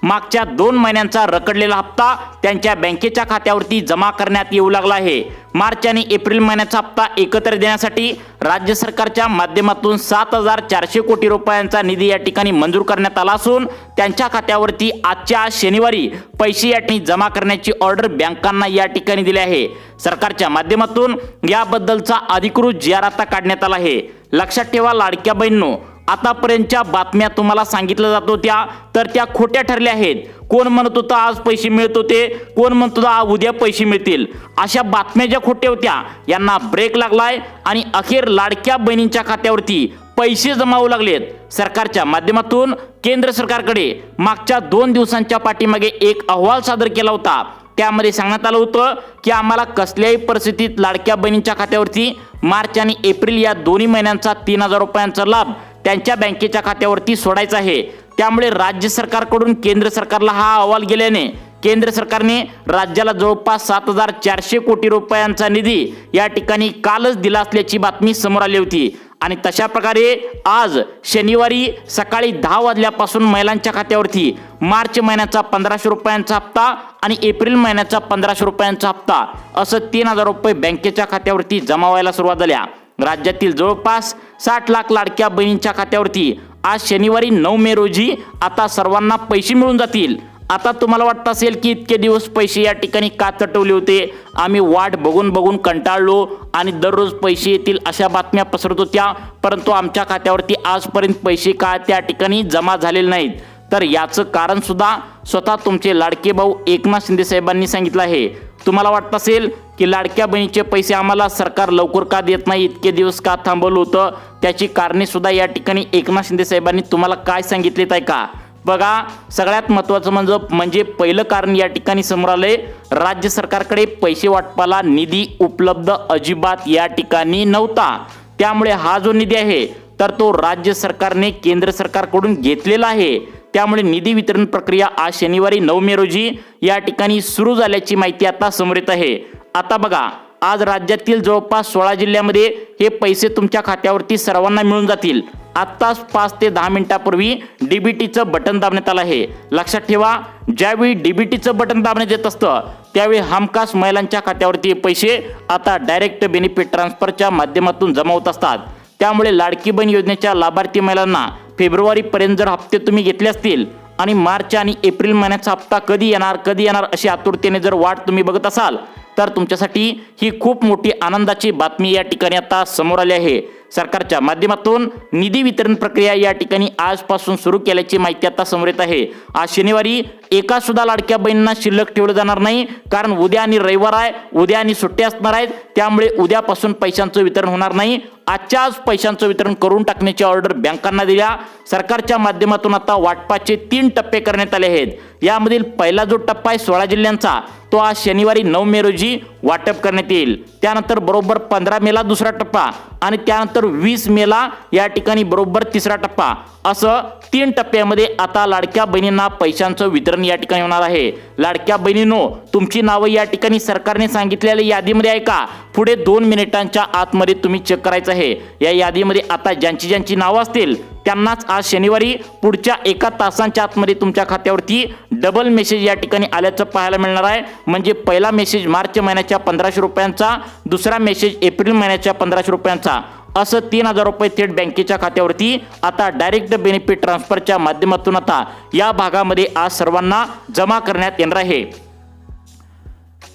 मागच्या 2 महिन्यांचा रखडलेला हप्ता त्यांच्या बँकेच्या खात्यावरती जमा करण्यात येऊ लागला आहे। मार्च आणि एप्रिल महिन्याचा हप्ता एकत्र देण्यासाठी राज्य सरकारच्या माध्यमातून 7400 कोटी रुपयांचा निधी या ठिकाणी मंजूर करण्यात आला असून त्यांच्या खात्यावरती आजच्या शनिवारी पैसे या ठिकाणी जमा करण्याची ऑर्डर बँकांना या ठिकाणी दिली आहे। सरकारच्या माध्यमातून याबद्दलचा अधिकृत जी आर आता काढण्यात आला आहे। लक्षात ठेवा लाडक्या बहिणींनो, आतापर्यंतच्या बातम्या तुम्हाला सांगितल्या जात होत्या तर त्या खोट्या ठरल्या आहेत। कोण म्हणत होतं आज पैसे मिळत होते, कोण म्हणत होतं उद्या पैसे मिळतील, अशा बातम्या ज्या खोट्या होत्या यांना ब्रेक लागलाय आणि अखेर लाडक्या बहिणींच्या खात्यावरती पैसे जमा होऊ लागलेत। सरकारच्या माध्यमातून केंद्र सरकारकडे मागच्या 2 दिवसांच्या पाठीमागे एक अहवाल सादर केला होता। त्यामध्ये सांगण्यात आलं होतं की आम्हाला कसल्याही परिस्थितीत लाडक्या बहिणींच्या खात्यावरती मार्च आणि एप्रिल या दोन्ही महिन्यांचा 3000 रुपयांचा लाभ त्यांच्या बँकेच्या खात्यावरती सोडायचा आहे। त्यामुळे राज्य सरकारकडून केंद्र सरकारला हा अहवाल गेल्याने केंद्र सरकारने राज्याला जवळपास 7400 कोटी रुपयांचा निधी या ठिकाणी कालच दिला असल्याची बातमी समोर आली होती। आणि तशा प्रकारे आज शनिवारी सकाळी 10 वाजल्यापासून महिलांच्या खात्यावरती मार्च महिन्याचा 1500 रुपयांचा हप्ता आणि एप्रिल महिन्याचा 1500 रुपयांचा हप्ता असं 3000 रुपये बँकेच्या खात्यावरती जमा व्हायला सुरुवात झाल्या। राज्यातील जवळपास 60 लाख लाडक्या बहिणींच्या खात्यावरती आज शनिवारी 9 मे रोजी आता सर्वांना पैसे मिळून जातील। आता तुम्हाला वाटत असेल की इतके दिवस पैसे या ठिकाणी का तटवले होते, आम्ही वाट बघून बघून कंटाळलो आणि दररोज पैसे येतील अशा बातम्या पसरत होत्या, परंतु आमच्या खात्यावरती आजपर्यंत पैसे का त्या ठिकाणी जमा झालेले नाहीत। तर याचं कारण सुद्धा स्वतः तुमचे लाडके भाऊ एकनाथ शिंदे साहेबांनी सांगितलं आहे। तुम्हाला वाटत असेल की लाडक्या बहिणीचे पैसे आम्हाला सरकार लवकर का देत नाही, इतके दिवस का थांबवलं होतं, त्याची कारणे सुद्धा या ठिकाणी एकनाथ शिंदे साहेबांनी तुम्हाला काय सांगितलेत आहे का? बघा, सगळ्यात महत्त्वाचं म्हणजे पहिलं कारण या ठिकाणी समोर आलंय, राज्य सरकारकडे पैसे वाटपाला निधी उपलब्ध अजिबात या ठिकाणी नव्हता। त्यामुळे हा जो निधी आहे तर तो राज्य सरकारने केंद्र सरकारकडून घेतलेला आहे। त्यामुळे निधी वितरण प्रक्रिया आज शनिवारी 9 मे रोजी या ठिकाणी सुरू झाल्याची माहिती आता समोर येत आहे। आता बघा, आज राज्यातील जवळपास 16 जिल्ह्यामध्ये हे पैसे तुमच्या खात्यावरती सर्वांना मिळून जातील। आत्ताच 5 ते 10 मिनिटांपूर्वी डीबीटीचं बटन दाबण्यात आलं आहे। लक्षात ठेवा, ज्यावेळी डीबीटीचं बटन दाबण्यात येत असतं त्यावेळी हमखास महिलांच्या खात्यावरती पैसे आता डायरेक्ट बेनिफिट ट्रान्सफरच्या माध्यमातून जमा होत असतात। त्यामुळे लाडकी बहीण योजनेच्या लाभार्थी महिलांना फेब्रुवारीपर्यंत जर हप्ते तुम्ही घेतले असतील आणि मार्च आणि एप्रिल महिन्याचा हप्ता कधी येणार अशी आतुरतेने जर वाट तुम्ही बघत असाल तर तुमच्यासाठी ही खूप मोठी आनंदाची बातमी या ठिकाणी आता समोर आली आहे। सरकारच्या माध्यमातून निधी वितरण प्रक्रिया या ठिकाणी आजपासून सुरू केल्याची माहिती आता समोर येत आहे। आज शनिवारी एका सुद्धा लाडक्या बहिणींना शिल्लक ठेवलं जाणार नाही, कारण उद्या आणि रविवार आहे, उद्या आणि सुट्टी असणार आहेत। त्यामुळे उद्यापासून पैशांचं वितरण होणार नाही, आजच्या आज पैशांचं वितरण करून टाकण्याची ऑर्डर बँकांना दिल्या। सरकारच्या माध्यमातून आता वाटपाचे 3 टप्पे करण्यात आले आहेत। यामधील पहिला जो टप्पा आहे 16 जिल्ह्यांचा तो आज शनिवारी 9 मे रोजी वाटप करण्यात येईल। त्यानंतर बरोबर 15 मेला दुसरा टप्पा आणि त्यानंतर 20 मेला या ठिकाणी बरोबर तिसरा टप्पा, असं 3 टप्प्यामध्ये आता लाडक्या बहिणींना पैशांचं वितरण या ठिकाणी होणार आहे। लाडक्या बहिणींनो, तुमची नावं या ठिकाणी सरकारने सांगितलेल्या यादीमध्ये आहे का? पुढे 2 मिनिटांच्या आतमध्ये तुम्ही चेक करायचं आहे। या यादीमध्ये आता ज्यांची नावं असतील त्यांनाच आज शनिवारी पुढच्या 1 तासांच्या आतमध्ये तुमच्या खात्यावरती डबल मेसेज या ठिकाणी आल्याचं पाहायला मिळणार आहे। म्हणजे पहिला मेसेज मार्च महिन्याच्या 1500 रुपयांचा, दुसरा मेसेज एप्रिल महिन्याच्या 1500 रुपयांचा, असं 3000 रुपये थेट बँकेच्या खात्यावरती आता डायरेक्ट बेनिफिट ट्रान्सफरच्या माध्यमातून आता या भागामध्ये आज सर्वांना जमा करण्यात येणार आहे।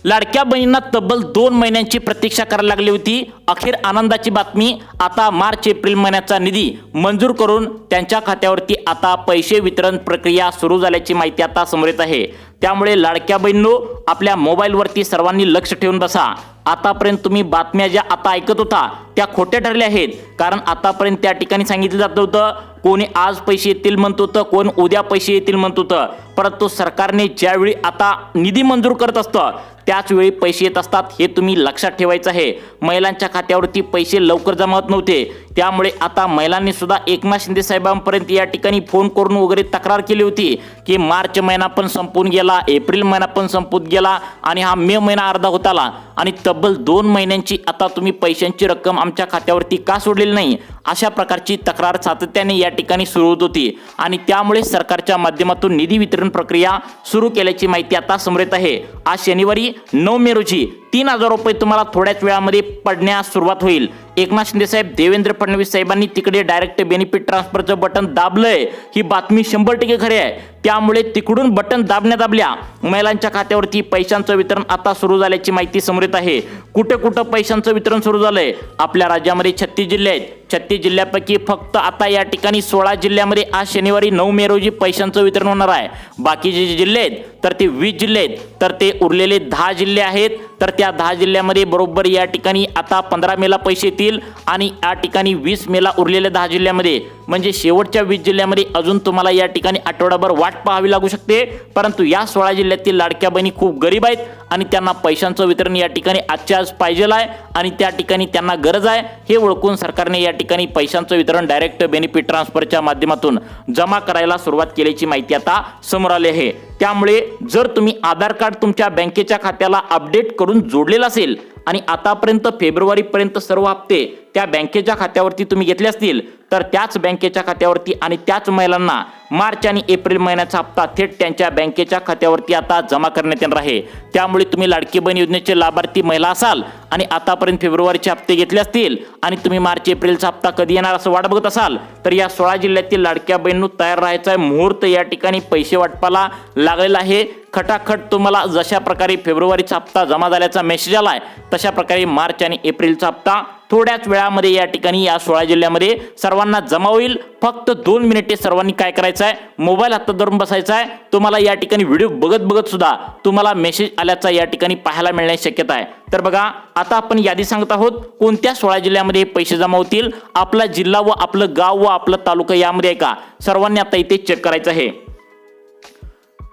लाडक्या बहिणींना तब्बल 2 महिन्यांची प्रतीक्षा करायला लागली होती। अखेर आनंदाची बातमी, आता मार्च एप्रिल महिन्याचा निधी मंजूर करून त्यांच्या खात्यावरती आता पैसे वितरण प्रक्रिया सुरू झाल्याची माहिती आता समोर येत आहे। त्यामुळे लाडक्या बहिणींनो, आपल्या मोबाईलवरती सर्वांनी लक्ष ठेवून बसा। आतापर्यंत तुम्ही बातम्या ज्या आता ऐकत होता त्या खोट्या ठरल्या आहेत, कारण आतापर्यंत त्या ठिकाणी सांगितलं जात होतं कोणी आज पैसे येतील म्हणत होतं, कोण उद्या पैसे येतील म्हणत होतं, परंतु सरकारने ज्यावेळी आता निधी मंजूर करत असतं त्याच वेळी पैसे येत असतात, हे तुम्ही लक्षात ठेवायचं आहे। महिलांच्या खात्यावरती पैसे लवकर जमा होत नव्हते, त्यामुळे आता महिलांनी सुद्धा एकनाथ शिंदे साहेबांपर्यंत या ठिकाणी फोन करून वगैरे तक्रार केली होती की मार्च महिना पण संपून गेला, एप्रिल महिना पण संपून गेला आणि हा मे महिना अर्धा होत आला आणि तब्बल 2 महिन्यांची आता तुम्ही पैशांची रक्कम आमच्या खात्यावरती का सोडलेली नाही, अशा प्रकारची तक्रार सातत्याने या ठिकाणी सुरू होत होती आणि त्यामुळे सरकारच्या माध्यमातून निधी वितरण प्रक्रिया सुरू केल्याची माहिती आता समोर येत आहे। आज शनिवारी 9 मे रोजी 3000 रुपये तुम्हाला थोड्याच वेळामध्ये पडण्यास सुरुवात होईल। एकनाथ शिंदे साहेब, देवेंद्र फडणवीस साहेबांनी तिकडे डायरेक्ट बेनिफिट ट्रान्सफरचं बटन दाबलंय, ही बातमी 100% खरी आहे। त्यामुळे तिकडून बटन दाबल्या महिलांच्या खात्यावरती पैशांचं वितरण आता सुरू झाल्याची माहिती समोर येत आहे। कुठं पैशांचं वितरण सुरू झालंय? आपल्या राज्यामध्ये 36 जिल्हे आहेत। 36 जिल्ह्यापैकी फक्त आता या ठिकाणी 16 जिल्ह्यामध्ये आज शनिवारी 9 मे रोजी पैशांचं वितरण होणार आहे। बाकीचे जे जिल्हे आहेत तर ते 20 जिल्हे आहेत, तर ते उरलेले 10 जिल्हे आहेत, तर त्या 10 जिल्ह्यामध्ये बरोबर या ठिकाणी आता 15 मेला पैसे येतील आणि या ठिकाणी 20 मेला उरलेल्या 10 जिल्ह्यामध्ये म्हणजे शेवटच्या 20 जिल्ह्यामध्ये अजून तुम्हाला या ठिकाणी आठवडाभर वाट पाहावी लागू शकते। परंतु या 16 जिल्ह्यातील लाडक्या बहिणी खूप गरीब आहेत आणि त्यांना पैशांचं वितरण या ठिकाणी आजच्या आज पाहिजे आहे आणि त्या ठिकाणी त्यांना गरज आहे हे ओळखून सरकारने या ठिकाणी पैशांचं वितरण डायरेक्ट बेनिफिट ट्रान्सफरच्या माध्यमातून जमा करायला सुरुवात केल्याची माहिती आता समोर आली आहे। त्यामुळे जर तुम्ही आधार कार्ड तुमच्या बँकेच्या खात्याला अपडेट करून जोडलेलं असेल आणि आतापर्यंत फेब्रुवारीपर्यंत सर्व हप्ते त्या बँकेच्या खात्यावरती तुम्ही घेतले असतील तर त्याच बँकेच्या खात्यावरती आणि त्याच महिलांना मार्च आणि एप्रिल महिन्याचा हप्ता थेट त्यांच्या बँकेच्या खात्यावरती आता जमा करण्यात येणार आहे। त्यामुळे तुम्ही लाडकी बहीण योजनेचे लाभार्थी महिला असाल आणि आतापर्यंत फेब्रुवारीचे हप्ते घेतले असतील आणि तुम्ही मार्च एप्रिलचा हप्ता कधी येणार असं वाट बघत असाल तर या 16 जिल्ह्यातील लाडक्या बहिणींनो तयार राहायचं आहे। मुहूर्त या ठिकाणी पैसे वाटपाला लागलेला आहे। खटाखट तुम्हाला जशा प्रकारे फेब्रुवारीचा हप्ता जमा झाल्याचा मेसेज आलाय तशा प्रकारे मार्च आणि एप्रिलचा हप्ता थोड्याच वेळामध्ये या ठिकाणी या 16 जिल्ह्यामध्ये सर्वांना जमा होईल। फक्त 2 मिनिटे सर्वांनी काय करायचं आहे, मोबाईल हातात धरून बसायचा आहे। तुम्हाला या ठिकाणी व्हिडिओ बघत सुद्धा तुम्हाला मेसेज आल्याचा या ठिकाणी पाहायला मिळण्याची शक्यता आहे। तर बघा आता आपण यादी सांगत आहोत कोणत्या 16 जिल्ह्यामध्ये पैसे जमा होतील, आपला जिल्हा व आपलं गाव व आपला तालुका यामध्ये आहे का, सर्वांनी आता इथे चेक करायचं आहे।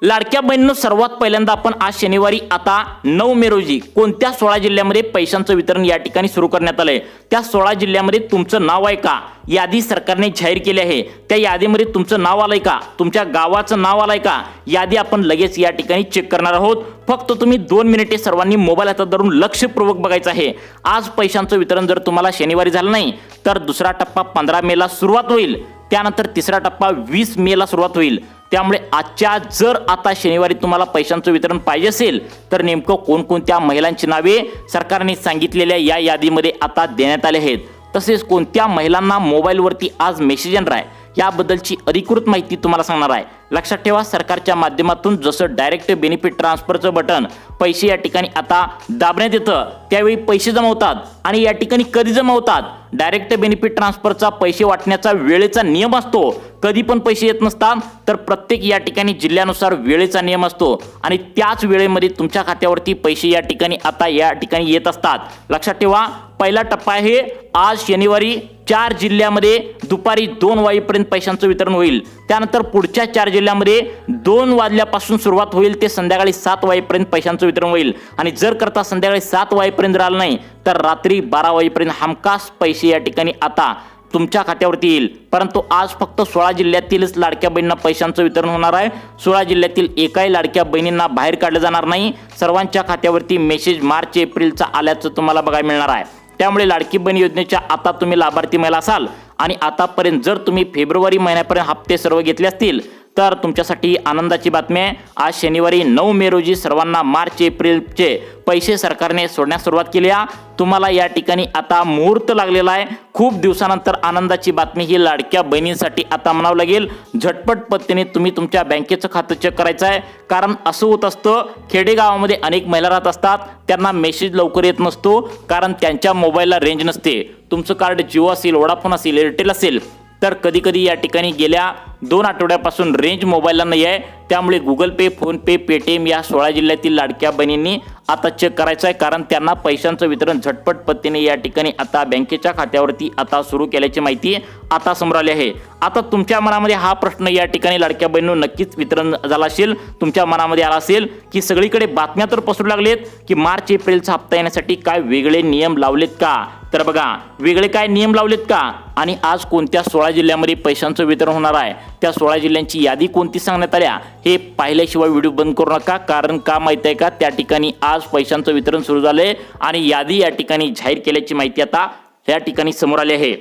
लाडक्या बहिणींनो सर्वात पहिल्यांदा आपण आज शनिवारी आता 9 मे रोजी कोणत्या 16 जिल्ह्यामध्ये पैशांचं वितरण या ठिकाणी सुरू करण्यात आलंय, त्या 16 जिल्ह्यामध्ये तुमचं नाव आहे का, यादी सरकारने जाहीर केली आहे, त्या यादीमध्ये तुमचं नाव आलंय का, तुमच्या गावाचं नाव आलंय का, यादी आपण लगेच या ठिकाणी चेक करणार आहोत। फक्त तुम्ही 2 मिनिटे सर्वांनी मोबाईल हातात धरून लक्षपूर्वक बघायचं आहे। आज पैशांचं वितरण जर तुम्हाला शनिवारी झालं नाही तर दुसरा टप्पा 15 मेला सुरुवात होईल, त्यानंतर तिसरा टप्पा 20 मेला सुरुवात होईल। त्यामुळे आजच्या जर आता शनिवारी तुम्हाला पैशांचं वितरण पाहिजे असेल तर नेमकं कोणकोणत्या महिलांची नावे सरकारने सांगितलेल्या या यादीमध्ये आता देण्यात आले आहेत, तसेच कोणत्या महिलांना मोबाईलवरती आज मेसेज येणार आहे याबद्दलची अधिकृत माहिती तुम्हाला सांगणार आहे। लक्षात ठेवा, सरकारच्या माध्यमातून जसं डायरेक्ट बेनिफिट ट्रान्सफरचं बटन पैसे या ठिकाणी आता दाबण्यात येतं त्यावेळी पैसे जमा होतात आणि या ठिकाणी कधी जमा होतात, डायरेक्ट बेनिफिट ट्रान्सफरचा पैसे वाटण्याचा वेळेचा नियम असतो, कधी पण पैसे येत नसतात, तर प्रत्येक या ठिकाणी जिल्ह्यानुसार वेळेचा नियम असतो आणि त्याच वेळेमध्ये तुमच्या खात्यावरती पैसे या ठिकाणी आता या ठिकाणी येत असतात। लक्षात ठेवा, पहिला टप्पा आहे आज शनिवारी 4 जिल्ह्यामध्ये दुपारी 2 वाजेपर्यंत पैशांचं वितरण होईल। त्यानंतर पुढच्या 4 जिल्ह्यामध्ये 2 वाजल्यापासून सुरुवात होईल ते संध्याकाळी 7 वाजेपर्यंत पैशांचं वितरण होईल आणि जर करता संध्याकाळी 7 वाजेपर्यंत राहिलं नाही तर रात्री 12 वाजेपर्यंत हमखास पैसे या ठिकाणी आता तुमच्या खात्यावरती येईल। परंतु आज फक्त 16 जिल्ह्यातीलच लाडक्या बहिणींना पैशांचं वितरण होणार आहे। 16 जिल्ह्यातील एकाही लाडक्या बहिणींना बाहेर काढलं जाणार नाही, सर्वांच्या खात्यावरती मेसेज मार्च एप्रिलचा आल्याचं तुम्हाला बघायला मिळणार आहे। त्यामुळे लाडकी बहीण योजनेच्या आता तुम्ही लाभार्थी महिला असाल आणि आतापर्यंत जर तुम्ही फेब्रुवारी महिन्यापर्यंत हप्ते सर्व घेतले असतील तर तुमच्यासाठी आनंदाची बातमी आहे। आज शनिवारी 9 मे रोजी सर्वांना मार्च एप्रिलचे पैसे सरकारने सोडण्यास सुरुवात केली आहे। तुम्हाला या ठिकाणी आता मुहूर्त लागलेला आहे। खूप दिवसानंतर आनंदाची बातमी ही लाडक्या बहिणींसाठी आता म्हणावं लागेल। झटपट पद्धतीने तुम्ही तुमच्या बँकेचं खातं चेक करायचं आहे, कारण असं होत असतं खेडेगावामध्ये अनेक महिला राहत असतात, त्यांना मेसेज लवकर येत नसतो कारण त्यांच्या मोबाईलला रेंज नसते। तुमचं कार्ड जिओ असेल, वोडाफोन असेल, एअरटेल असेल तर कधी या ठिकाणी गेल्या 2 आठवड्यापासून रेंज मोबाईलला नाही आहे। त्यामुळे गुगल पे, फोन पे, पेटीएम या 16 जिल्ह्यातील लाडक्या बहिणींनी आता चेक करायचं आहे, कारण त्यांना पैशांचं वितरण झटपट पद्धतीने या ठिकाणी आता बँकेच्या खात्यावरती आता सुरू केल्याची माहिती आता समोर आली आहे। आता तुमच्या मनामध्ये हा प्रश्न या ठिकाणी लाडक्या बहिणींनो नक्कीच वितरण झाला असेल, तुमच्या मनामध्ये आला असेल की सगळीकडे बातम्या तर पसरू लागलेत की मार्च एप्रिलचा हप्ता येण्यासाठी काय वेगळे नियम लावलेत का? तर बघा, वेगळे काय नियम लावलेत का आणि आज कोणत्या 16 जिल्ह्यामध्ये पैशांचं वितरण होणार आहे, त्या 16 जिल्ह्यांची यादी कोणती सांगण्यात आल्या हे पाहिल्याशिवाय व्हिडिओ बंद करू नका। कारण का माहिती आहे का, त्या ठिकाणी आज पैशांचं वितरण सुरू झालंय आणि यादी या ठिकाणी जाहीर केल्याची माहिती आता या ठिकाणी समोर आली आहे।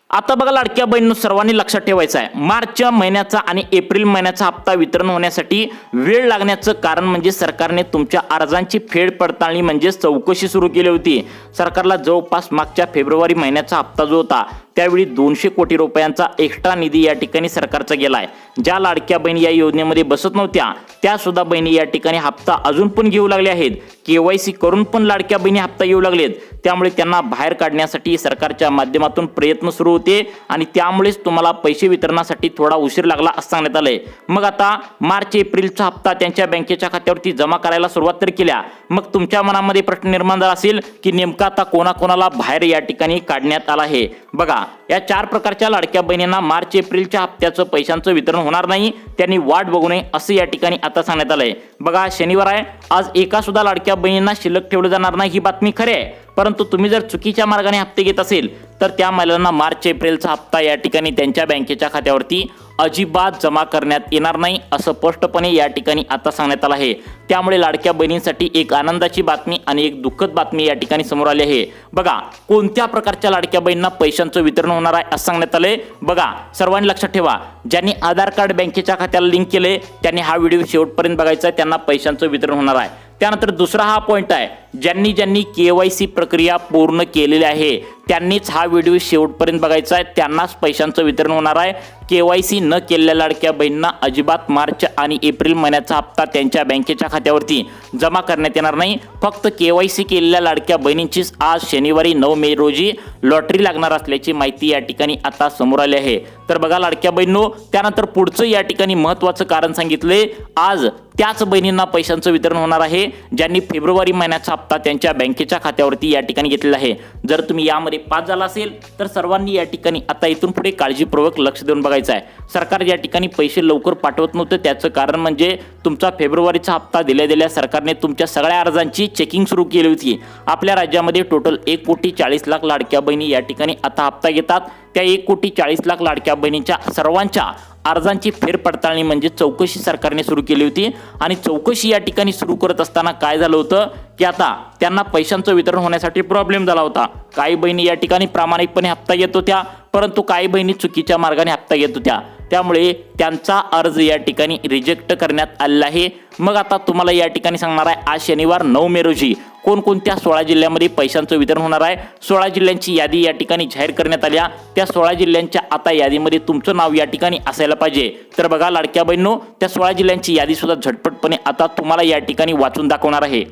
आता बघा लाडक्या बहिणींनो, सर्वांनी लक्षात ठेवायचं आहे, मार्च महिन्याचा आणि एप्रिल महिन्याचा हप्ता वितरण होण्यासाठी वेळ लागण्याचं कारण म्हणजे सरकारने तुमच्या अर्जांची फेड पडताळणी म्हणजे चौकशी सुरू केली होती। सरकारला जवळपास मागच्या फेब्रुवारी महिन्याचा हप्ता जो होता त्यावेळी 200 कोटी रुपयांचा एक्स्ट्रा निधी या ठिकाणी सरकारचा गेलाय। ज्या लाडक्या बहिणी या योजनेमध्ये बसत नव्हत्या त्या सुद्धा बहिणी या ठिकाणी हप्ता अजून पण घेऊ लागले आहेत। KYC करून पण लाडक्या बहिणी हप्ता घेऊ लागलेत, त्यामुळे त्यांना बाहेर काढण्यासाठी सरकारच्या माध्यमातून प्रयत्न सुरू होते आणि त्यामुळेच तुम्हाला पैसे वितरणासाठी थोडा उशीर लागला असं सांगण्यात आलंय। मग आता मार्च एप्रिलचा हप्ता त्यांच्या बँकेच्या खात्यावरती जमा करायला सुरुवात तर केल्या, मग तुमच्या मनामध्ये प्रश्न निर्माण झाला असेल की नेमका आता कोणाकोणाला बाहेर या ठिकाणी काढण्यात आला आहे। बघा, या 4 प्रकारच्या लाडक्या बहिणींना मार्च एप्रिलच्या हप्त्याचं पैशांचं वितरण होणार नाही, त्यांनी वाट बघू नये असं या ठिकाणी आता सांगण्यात आलंय। बघा, शनिवार आहे, आज एका सुद्धा लाडक्या बहिणींना शिल्लक ठेवलं जाणार नाही ही बातमी खरी आहे, परंतु तुम्ही जर चुकीच्या मार्गाने हप्ते घेत असेल तर त्या महिलांना मार्च एप्रिलचा हप्ता या ठिकाणी त्यांच्या बँकेच्या खात्यावरती अजिबात जमा करण्यात येणार नाही असं स्पष्टपणे या ठिकाणी आता सांगण्यात आलं आहे। त्यामुळे लाडक्या बहिणींसाठी एक आनंदाची बातमी आणि एक दुःखद बातमी या ठिकाणी समोर आली आहे। बघा, कोणत्या प्रकारच्या लाडक्या बहिणींना पैशांचं वितरण होणार आहे असं सांगण्यात आलंय। बघा, सर्वांनी लक्षात ठेवा, ज्यांनी आधार कार्ड बँकेच्या खात्याला लिंक केले त्यांनी हा व्हिडिओ शेवटपर्यंत बघायचा आहे, त्यांना पैशांचं वितरण होणार आहे। त्यानंतर दुसरा हा पॉइंट आहे, ज्यांनी KYC प्रक्रिया पूर्ण केलेली आहे त्यांनीच हा व्हिडिओ शेवटपर्यंत बघायचा आहे, त्यांनाच पैशांचं वितरण होणार आहे। KYC न केलेल्या लाडक्या बहिणींना अजिबात मार्च आणि एप्रिल महिन्याचा हप्ता त्यांच्या बँकेच्या खात्यावरती जमा करण्यात येणार नाही। फक्त KYC केलेल्या लाडक्या बहिणींचीच आज शनिवारी 9 मे रोजी लॉटरी लागणार असल्याची माहिती या ठिकाणी आता समोर आली आहे। तर बघा लाडक्या बहिणींनो, त्यानंतर पुढचं या ठिकाणी महत्त्वाचं कारण सांगितले, आज त्याच बहिणींना पैशांचं वितरण होणार आहे ज्यांनी फेब्रुवारी महिन्याचा हप्ता त्यांच्या बँकेच्या खात्यावरती या ठिकाणी घेतलेला आहे। जर तुम्ही यामध्ये पास झाला असेल तर सर्वांनी या ठिकाणी आता इथून पुढे काळजीपूर्वक लक्ष देऊन बघायचं आहे। सरकार या ठिकाणी पैसे लवकर पाठवत नव्हते, त्याचं कारण म्हणजे तुमचा फेब्रुवारीचा हप्ता दिल्या सरकारने तुमच्या सगळ्या अर्जांची चेकिंग सुरू केली होती। आपल्या राज्यामध्ये टोटल 1,40,00,000 लाडक्या बहिणी या ठिकाणी आता हप्ता घेतात। त्या 1,40,00,000 लाडक्या बहिणींच्या सर्वांच्या अर्जांची फेरपडताळणी म्हणजे चौकशी सरकारने सुरू केली होती आणि चौकशी या ठिकाणी सुरू करत असताना काय झालं होतं की आता त्यांना पैशांचं वितरण होण्यासाठी प्रॉब्लेम झाला होता। काही बहिणी या ठिकाणी प्रामाणिकपणे हप्ता घेत होत्या, परंतु काही बहिणी चुकीच्या मार्गाने हप्ता घेत होत्या, त्यामुळे त्यांचा अर्ज या ठिकाणी रिजेक्ट करण्यात आलेला आहे। मग आता तुम्हाला या ठिकाणी सांगणार आहे, आज शनिवार 9 मे रोजी कोणकोणत्या 16 जिल्ह्यामध्ये पैशांचं वितरण होणार आहे। 16 जिल्ह्यांची यादी या ठिकाणी जाहीर करण्यात आल्या, त्या 16 जिल्ह्यांच्या आता यादीमध्ये तुमचं नाव या ठिकाणी असायला पाहिजे। तर बघा लाडक्या बहिणींनो, त्या 16 जिल्ह्यांची यादी सुद्धा झटपटपणे आता तुम्हाला या ठिकाणी वाचून दाखवणार आहे।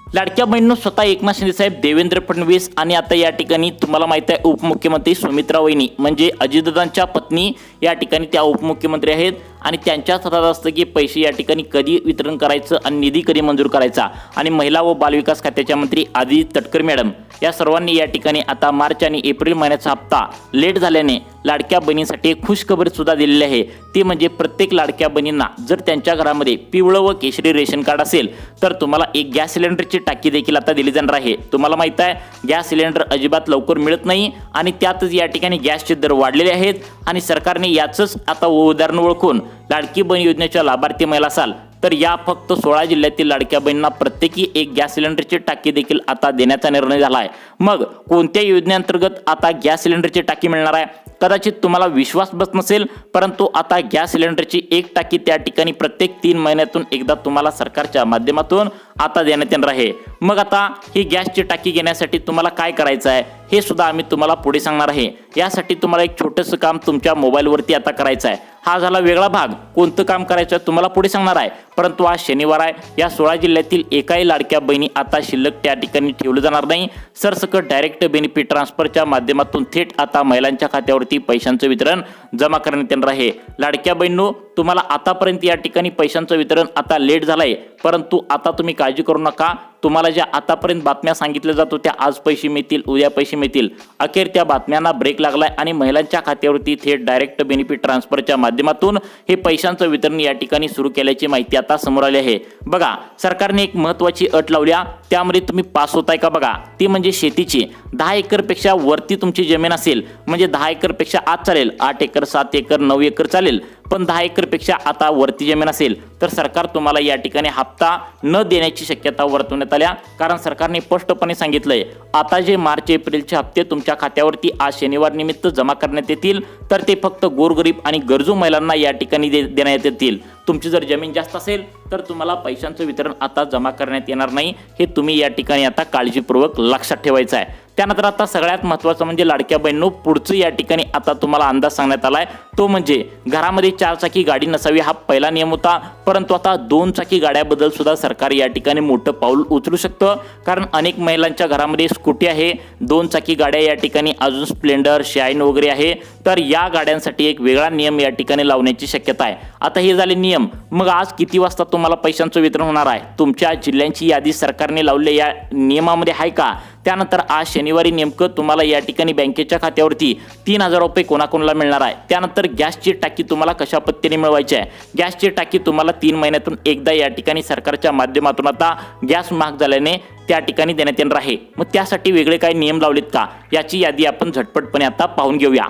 लाडक्या बहिणींनो, स्वतः एकनाथ शिंदे साहेब, देवेंद्र फडणवीस आणि आता या ठिकाणी तुम्हाला माहिती आहे उपमुख्यमंत्री सुमित्रा वहिनी म्हणजे अजितदादांच्या पत्नी या ठिकाणी त्या उपमुख्यमंत्री आहेत आणि त्यांच्याच हातात असतं की पैसे या ठिकाणी कधी वितरण करायचं आणि निधी कधी मंजूर करायचा। आणि महिला व बालविकास खात्याच्या मंत्री आदिती तटकरे मॅडम या सर्वांनी या ठिकाणी आता मार्च आणि एप्रिल महिन्याचा हप्ता लेट झाल्याने लाडक्या बहिणींसाठी एक खुशखबर सुद्धा दिलेली आहे। ती म्हणजे प्रत्येक लाडक्या बहिणींना जर त्यांच्या घरामध्ये पिवळं व केशरी रेशन कार्ड असेल तर तुम्हाला एक गॅस सिलेंडरची टाकी देखील आता दिली जाणार आहे। तुम्हाला माहित आहे, गॅस सिलेंडर अजिबात लवकर मिळत नाही आणि त्यातच या ठिकाणी गॅसचे दर वाढलेले आहेत आणि सरकारने याचंच आता उदाहरण ओळखून लाडकी बहीण योजनेच्या लाभार्थी महिला असाल तर या फक्त 16 जिल्ह्यातील लाडक्या बहिणींना प्रत्येकी एक गॅस सिलेंडरची टाकी देखील आता देण्याचा निर्णय झाला आहे। मग कोणत्या योजनेअंतर्गत आता गॅस सिलेंडरची टाकी मिळणार आहे? कदाचित तुम्हाला विश्वास बसत नसेल, परंतु आता गॅस सिलेंडरची एक टाकी त्या ठिकाणी प्रत्येक 3 महिन्यातून एकदा तुम्हाला सरकारच्या माध्यमातून आता देण्यात येणार आहे। मग आता ही गॅसची टाकी घेण्यासाठी तुम्हाला काय करायचं आहे हे सुद्धा आम्ही तुम्हाला पुढे सांगणार आहे। यासाठी तुम्हाला एक छोटंसं काम तुमच्या मोबाईलवरती आता करायचं आहे। हा झाला वेगळा भाग, कोणतं काम करायचं आहे तुम्हाला पुढे सांगणार आहे। परंतु आज शनिवार आहे, या 16 जिल्ह्यातील एकाही लाडक्या बहिणी आता शिल्लक त्या ठिकाणी ठेवलं जाणार नाही। सरसकट डायरेक्ट बेनिफिट ट्रान्सफरच्या माध्यमातून थेट आता महिलांच्या खात्यावरती पैशांचं वितरण जमा करण्यात येणार आहे। लाडक्या बहिणींनो, तुम्हाला आतापर्यंत या ठिकाणी पैशांचं वितरण आता लेट झालंय, परंतु आता तुम्ही काळजी करू नका। तुम्हाला ज्या आतापर्यंत बातम्या सांगितल्या जात होत्या आज पैसे मिळतील उद्या पैसे मिळतील, अखेर त्या बातम्यांना ब्रेक लागलाय आणि महिलांच्या खात्यावरती थेट डायरेक्ट बेनिफिट ट्रान्सफरच्या माध्यमातून हे पैशांचं वितरण या ठिकाणी सुरू केल्याची माहिती आता समोर आली आहे। बघा, सरकारने एक महत्त्वाची अट लावल्या, त्यामध्ये तुम्ही पास होताय का बघा, ती म्हणजे शेतीची 10 एकरपेक्षा वरती तुमची जमीन असेल म्हणजे 10 एकरपेक्षा आत चालेल, 8 एकर 7 एकर 9 एकर चालेल, पण 10 एकरपेक्षा आता वरती जमीन असेल तर सरकार तुम्हाला या ठिकाणी हप्ता न देण्याची शक्यता वर्तवण्यात आल्या। कारण सरकारने स्पष्टपणे सांगितलंय आता जे मार्च एप्रिलचे हप्ते तुमच्या खात्यावरती आज शनिवार निमित्त जमा करण्यात येतील तर ते फक्त गोरगरीब आणि गरजू महिलांना या ठिकाणी देण्यात येतील। तुमची जर जमीन जास्त असेल तर तुम्हाला पैशांचं वितरण आता जमा करण्यात येणार नाही, हे तुम्ही या ठिकाणी आता काळजीपूर्वक लक्षात ठेवायचं आहे। त्यानंतर आता सगळ्यात महत्त्वाचं म्हणजे लाडक्या बहिणींनो, पुढचं या ठिकाणी आता तुम्हाला अंदाज सांगण्यात आलाय, तो म्हणजे घरामध्ये 4 चाकी गाडी नसावी हा पहिला नियम होता, परंतु आता 2 चाकी गाड्याबद्दल सुद्धा सरकार या ठिकाणी मोठं पाऊल उचलू शकतं। कारण अनेक महिलांच्या घरामध्ये स्कूटी आहे, 2 चाकी गाड्या या ठिकाणी अजून स्प्लेंडर शाईन वगैरे आहे, तर या गाड्यांसाठी एक वेगळा नियम या ठिकाणी लावण्याची शक्यता आहे। आता हे झाले नियम, मग आज किती वाजता तुम्हाला पैशांचं वितरण होणार आहे? तुमच्या जिल्ह्यांची यादी सरकारने लावलेल्या या नियमामध्ये आहे का? त्यानंतर आज शनिवारी नेमकं तुम्हाला या ठिकाणी बँकेच्या खात्यावरती 3000 रुपये कोणाकोणाला मिळणार आहे? त्यानंतर गॅसची टाकी तुम्हाला कशा पद्धतीने मिळवायची आहे? गॅसची टाकी तुम्हाला 3 महिन्यातून एकदा या ठिकाणी सरकारच्या माध्यमातून आता गॅस महाग झाल्याने त्या ठिकाणी देण्यात येणार आहे। मग त्यासाठी वेगळे काही नियम लावलेत का याची यादी आपण झटपटपणे आता पाहून घेऊया।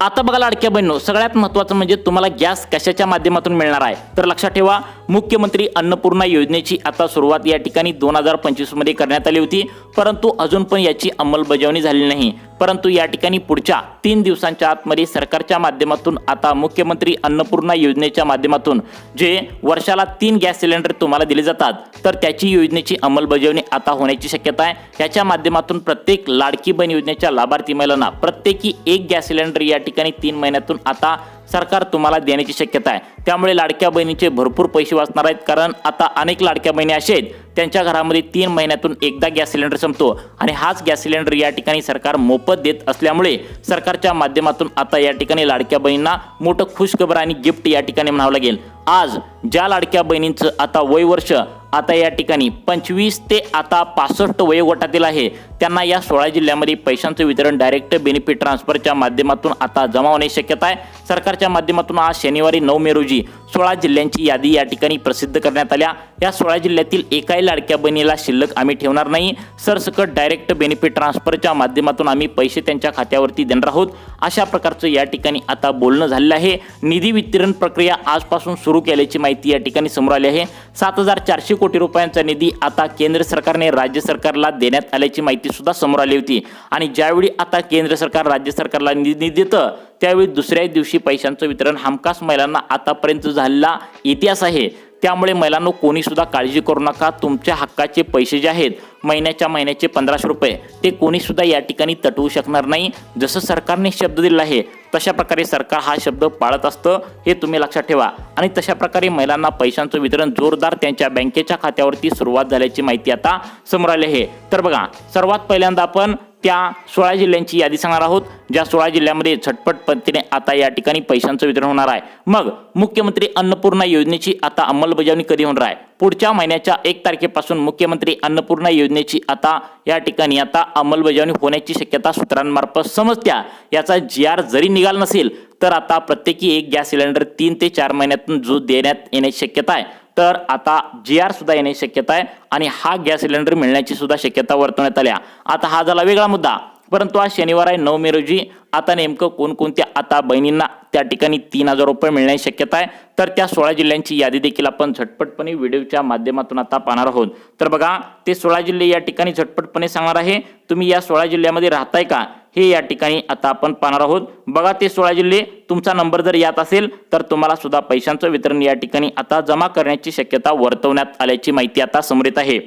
आता बघा लाडक्या बहिणींनो, सगळ्यात महत्त्वाचं म्हणजे तुम्हाला गॅस कशाच्या माध्यमातून मिळणार आहे? तर लक्षात ठेवा, मुख्यमंत्री अन्नपूर्णा योजनेची आता सुरुवात या ठिकाणी 2025 मध्ये करण्यात आली होती, परंतु अजून पण याची अंमलबजावणी झाली नाही। परंतु या ठिकाणी पुढच्या 3 दिवसांच्या आतमध्ये सरकारच्या माध्यमातून आता मुख्यमंत्री अन्नपूर्णा योजनेच्या माध्यमातून जे वर्षाला 3 गॅस सिलेंडर तुम्हाला दिले जातात तर त्याची योजनेची अंमलबजावणी आता होण्याची शक्यता आहे। याच्या माध्यमातून प्रत्येक लाडकी बहीण योजनेच्या लाभार्थी महिलांना प्रत्येकी 1 गॅस सिलेंडर या ठिकाणी 3 महिन्यातून आता सरकार तुम्हाला देण्याची शक्यता आहे। त्यामुळे लाडक्या बहिणीचे भरपूर पैसे वाचणार आहेत, कारण आता अनेक लाडक्या बहिणी अशा आहेत त्यांच्या घरामध्ये 3 महिन्यातून एकदा गॅस सिलेंडर संपतो आणि हाच गॅस सिलेंडर या ठिकाणी सरकार मोफत देत असल्यामुळे सरकारच्या माध्यमातून आता या ठिकाणी लाडक्या बहिणींना मोठं खुशखबर आणि गिफ्ट या ठिकाणी म्हणावं लागेल। आज ज्या लाडक्या बहिणींचं आता वय वर्ष आता या ठिकाणी 25 ते आता 65 वयोगटातील आहे त्यांना या 16 जिल्ह्यामध्ये पैशांचं वितरण डायरेक्ट बेनिफिट ट्रान्सफरच्या माध्यमातून आता जमा होण्याची शक्यता आहे। सरकारच्या माध्यमातून आज शनिवारी 9 मे रोजी 16 जिल्ह्यांची यादी या ठिकाणी प्रसिद्ध करण्यात आल्या। या 16 जिल्ह्यातील एकाही लाडक्या बहिणीला शिल्लक आम्ही ठेवणार नाही, सरसकट डायरेक्ट बेनिफिट ट्रान्सफरच्या माध्यमातून आम्ही पैसे त्यांच्या खात्यावरती देणार आहोत, अशा प्रकारचं या ठिकाणी आता बोलणं झालेलं आहे। निधी वितरण प्रक्रिया आजपासून सुरू केल्याची माहिती या ठिकाणी समोर आली आहे। 7400 कोटी रुपयांचा निधी आता केंद्र सरकारने राज्य सरकारला देण्यात आल्याची माहिती सुद्धा समोर आली होती आणि ज्यावेळी आता केंद्र सरकार राज्य सरकारला निधी देतं त्यावेळी दुसऱ्या दिवशी पैशांचं वितरण हमखास महिलांना आतापर्यंत झालेला इतिहास आहे। त्यामुळे महिलांनो, कोणी सुद्धा काळजी करू नका, तुमच्या हक्काचे पैसे जे आहेत महिन्याचे 1500 रुपये ते कोणी सुद्धा या ठिकाणी तटवू शकणार नाही। जसं सरकारने शब्द दिला आहे तशा प्रकारे सरकार हा शब्द पाळत असतं, हे तुम्ही लक्षात ठेवा। आणि तशा प्रकारे महिलांना पैशांचं वितरण जोरदार त्यांच्या बँकेच्या खात्यावरती सुरुवात झाल्याची माहिती आता समोर आली आहे। तर बघा, सर्वात पहिल्यांदा आपण त्या 16 जिल्ह्यांची यादी सांगणार आहोत, ज्या 16 जिल्ह्यामध्ये झटपट पद्धतीने आता या ठिकाणी पैशांचं वितरण होणार आहे। मग मुख्यमंत्री अन्नपूर्णा योजनेची आता अंमलबजावणी कधी होणार आहे? पुढच्या महिन्याच्या 1 तारखेपासून मुख्यमंत्री अन्नपूर्णा योजनेची आता या ठिकाणी आता अंमलबजावणी होण्याची शक्यता सूत्रांमार्फत समजत्या। याचा GR जरी निघाला नसेल तर आता प्रत्येकी 1 गॅस सिलेंडर 3 ते 4 महिन्यातून जो देण्यात येण्याची शक्यता आहे, तर आता GR सुद्धा येण्याची शक्यता आहे आणि हा गॅस सिलेंडर मिळण्याची सुद्धा शक्यता वर्तवण्यात आल्या। आता हा झाला वेगळा मुद्दा, परंतु आज शनिवार आहे 9 मे रोजी आता नेमकं कोणकोणत्या आता बहिणींना त्या ठिकाणी 3000 रुपये मिळण्याची शक्यता आहे, तर त्या 16 जिल्ह्यांची यादी देखील आपण झटपटपणे व्हिडिओच्या माध्यमातून आता पाहणार आहोत। तर बघा, ते 16 जिल्हे या ठिकाणी झटपटपणे सांगणार आहे। तुम्ही या 16 जिल्ह्यामध्ये राहताय का हे या ठिकाणी आता आपण पाहणार आहोत। बघा, ते 16 जिल्हे, तुमचा नंबर जर यात असेल तर तुम्हाला सुद्धा पैशांचं वितरण या ठिकाणी आता जमा करण्याची शक्यता वर्तवण्यात आल्याची माहिती आता समोर येत आहे।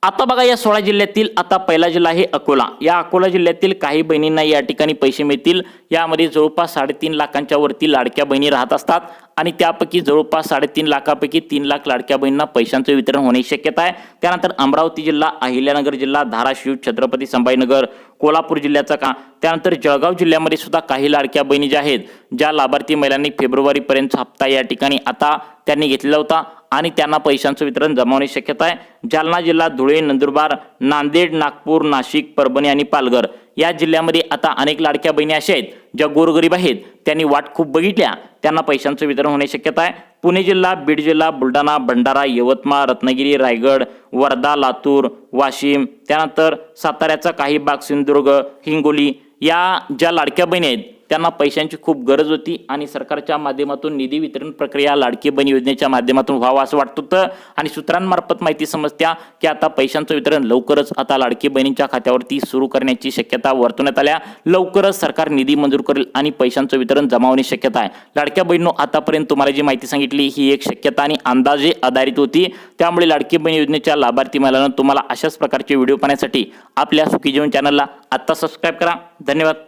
आता बघा या 16 जिल्ह्यातील आता पहिला जिल्हा आहे अकोला। या अकोला जिल्ह्यातील काही बहिणींना या ठिकाणी पैसे मिळतील। यामध्ये जवळपास 3.5 लाखांच्या वरती लाडक्या बहिणी राहत असतात आणि त्यापैकी जवळपास 3.5 लाखापैकी 3 लाख लाडक्या बहिणींना पैशांचे वितरण होण्याची शक्यता आहे। त्यानंतर अमरावती जिल्हा, अहिल्यानगर जिल्हा, धाराशिव, छत्रपती संभाजीनगर, कोल्हापूर जिल्ह्याचा का त्यानंतर जळगाव जिल्ह्यामध्ये सुद्धा काही लाडक्या बहिणी ज्या आहेत, ज्या लाभार्थी महिलांनी फेब्रुवारीपर्यंतचा हप्ता या ठिकाणी आता त्यांनी घेतलेला होता आणि त्यांना पैशांचं वितरण जमा होण्याची शक्यता आहे। जालना जिल्हा, धुळे, नंदुरबार, नांदेड, नागपूर, नाशिक, परभणी आणि पालघर या जिल्ह्यामध्ये आता अनेक लाडक्या बहिणी अशा आहेत ज्या गोरगरीब आहेत, त्यांनी वाट खूप बघितल्या, त्यांना पैशांचं वितरण होण्याची शक्यता आहे। पुणे जिल्हा, बीड जिल्हा, बुलढाणा, भंडारा, यवतमाळ, रत्नागिरी, रायगड, वर्धा, लातूर, वाशिम, त्यानंतर साताऱ्याचा काही भाग, सिंधुदुर्ग, हिंगोली या ज्या लाडक्या बहिणी आहेत त्यांना पैशांची खूप गरज होती आणि सरकारच्या माध्यमातून निधी वितरण प्रक्रिया लाडकी बहीण योजनेच्या माध्यमातून व्हावं असं वाटत होतं आणि सूत्रांमार्फत माहिती समजत्या की आता पैशांचं वितरण लवकरच आता लाडकी बहिणींच्या खात्यावरती सुरू करण्याची शक्यता वर्तवण्यात आल्या। लवकरच सरकार निधी मंजूर करेल आणि पैशांचं वितरण जमा होण्याची शक्यता आहे। लाडक्या बहिणींनो, आतापर्यंत तुम्हाला जी माहिती सांगितली ही एक शक्यता आणि अंदाजे आधारित होती, त्यामुळे लाडकी बहीण योजनेच्या लाभार्थी महिलांना तुम्हाला अशाच प्रकारचे व्हिडिओ पाहण्यासाठी आपल्या सुखी जीवन चॅनलला आता सबस्क्राईब करा। धन्यवाद।